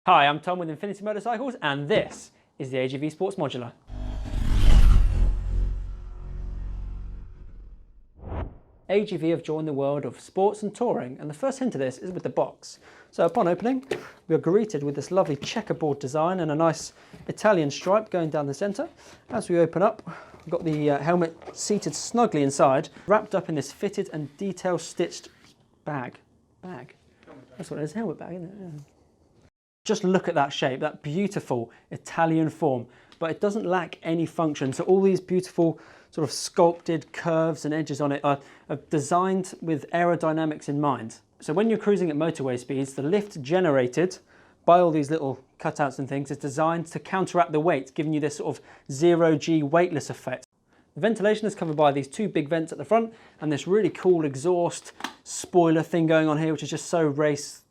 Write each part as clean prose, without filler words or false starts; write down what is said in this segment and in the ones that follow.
Hi, I'm Tom with Infinity Motorcycles, and this is the AGV Sports Modular. AGV have joined the world of sports and touring, and the first hint of this is with the box. So upon opening, we are greeted with this lovely checkerboard design and a nice Italian stripe going down the centre. As we open up, we've got the helmet seated snugly inside, wrapped up in this fitted and detail stitched bag. That's what it is, helmet bag, isn't it? Yeah. Just look at that shape, that beautiful Italian form, but it doesn't lack any function. So all these beautiful sort of sculpted curves and edges on it are designed with aerodynamics in mind. So when you're cruising at motorway speeds, the lift generated by all these little cutouts and things is designed to counteract the weight, giving you this sort of zero-G weightless effect. The ventilation is covered by these two big vents at the front and this really cool exhaust spoiler thing going on here, which is just so race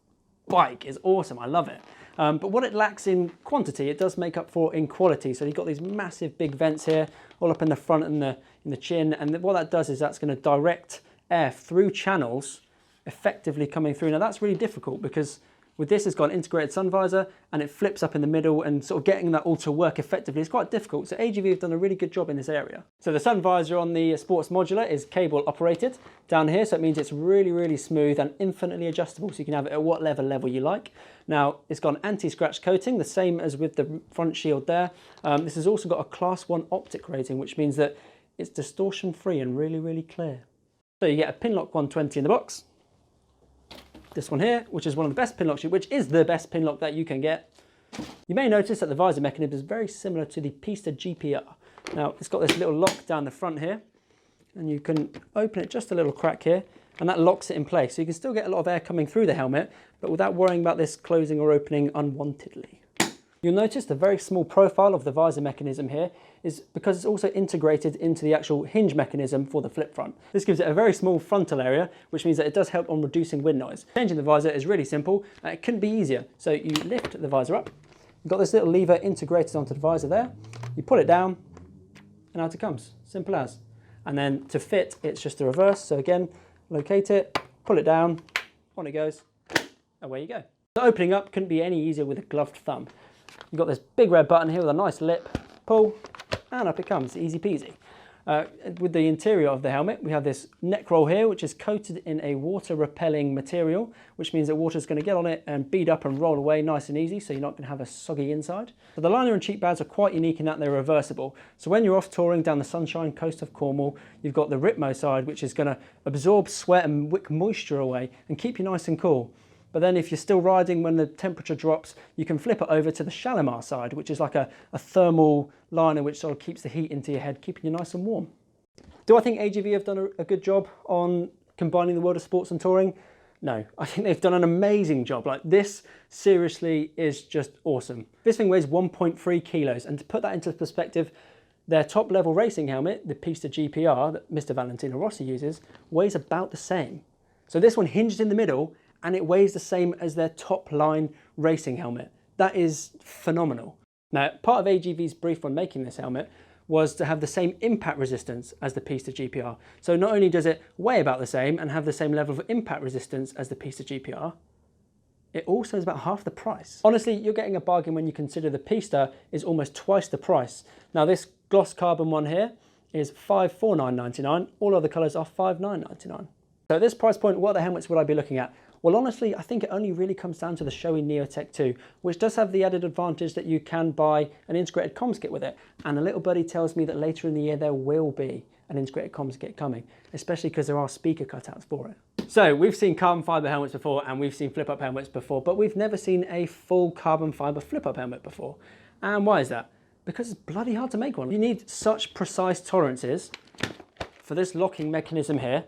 bike. It's awesome, I love it. But what it lacks in quantity, it does make up for in quality. So you've got these massive big vents here, all up in the front and in the chin. And what that does is that's going to direct air through channels, effectively coming through. Now that's really difficult because with this, it's got an integrated sun visor and it flips up in the middle, and sort of getting that all to work effectively is quite difficult. So AGV have done a really good job in this area. So the sun visor on the Sports Modular is cable operated down here. So it means it's really, really smooth and infinitely adjustable. So you can have it at what level you like. Now it's got an anti-scratch coating, the same as with the front shield there. This has also got a Class 1 optic rating, which means that it's distortion free and really, really clear. So you get a Pinlock 120 in the box. This one here, which is one of the best pinlocks, which is the best pinlock that you can get. You may notice that the visor mechanism is very similar to the Pista GPR. Now, it's got this little lock down the front here, and you can open it just a little crack here, and that locks it in place. So you can still get a lot of air coming through the helmet, but without worrying about this closing or opening unwantedly. You'll notice the very small profile of the visor mechanism here is because it's also integrated into the actual hinge mechanism for the flip front. This gives it a very small frontal area, which means that it does help on reducing wind noise. Changing the visor is really simple, and it couldn't be easier. So you lift the visor up, you've got this little lever integrated onto the visor there, you pull it down, and out it comes, simple as. And then to fit, it's just the reverse. So again, locate it, pull it down, on it goes, away you go. The opening up couldn't be any easier with a gloved thumb. You've got this big red button here with a nice lip, pull, and up it comes, easy peasy. With the interior of the helmet, we have this neck roll here, which is coated in a water repelling material, which means that water is going to get on it and bead up and roll away nice and easy, so you're not going to have a soggy inside. So the liner and cheek pads are quite unique in that they're reversible. So when you're off touring down the sunshine coast of Cornwall, you've got the Ripmo side, which is going to absorb sweat and wick moisture away and keep you nice and cool. But then if you're still riding when the temperature drops, you can flip it over to the Shalimar side, which is like a thermal liner which sort of keeps the heat into your head, keeping you nice and warm. Do I think AGV have done a good job on combining the world of sports and touring? No, I think they've done an amazing job. Like, this seriously is just awesome. This thing weighs 1.3 kilos, and to put that into perspective, their top level racing helmet, the Pista GPR that Mr. Valentino Rossi uses, weighs about the same. So this one hinged in the middle, and it weighs the same as their top line racing helmet. That is phenomenal. Now, part of AGV's brief when making this helmet was to have the same impact resistance as the Pista GPR. So not only does it weigh about the same and have the same level of impact resistance as the Pista GPR, it also is about half the price. Honestly, you're getting a bargain when you consider the Pista is almost twice the price. Now, this gloss carbon one here is $549.99. All other colours are $59.99. So at this price point, what other helmets would I be looking at? Well, honestly, I think it only really comes down to the Shoei Neotech 2, which does have the added advantage that you can buy an integrated comms kit with it. And a little birdie tells me that later in the year there will be an integrated comms kit coming, especially because there are speaker cutouts for it. So we've seen carbon fibre helmets before, and we've seen flip-up helmets before, but we've never seen a full carbon fibre flip-up helmet before. And why is that? Because it's bloody hard to make one. You need such precise tolerances for this locking mechanism here,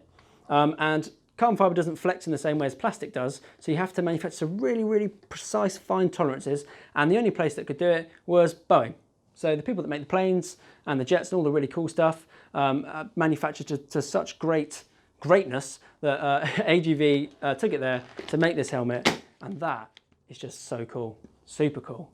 and carbon fibre doesn't flex in the same way as plastic does, so you have to manufacture some really, really precise, fine tolerances, and the only place that could do it was Boeing. So the people that make the planes and the jets and all the really cool stuff manufactured to such greatness that AGV took it there to make this helmet, and that is just so cool, super cool.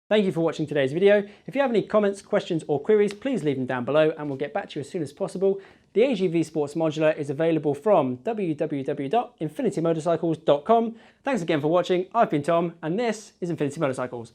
Thank you for watching today's video. If you have any comments, questions or queries, please leave them down below and we'll get back to you as soon as possible. The AGV Sports Modular is available from www.infinitymotorcycles.com. Thanks again for watching. I've been Tom, and this is Infinity Motorcycles.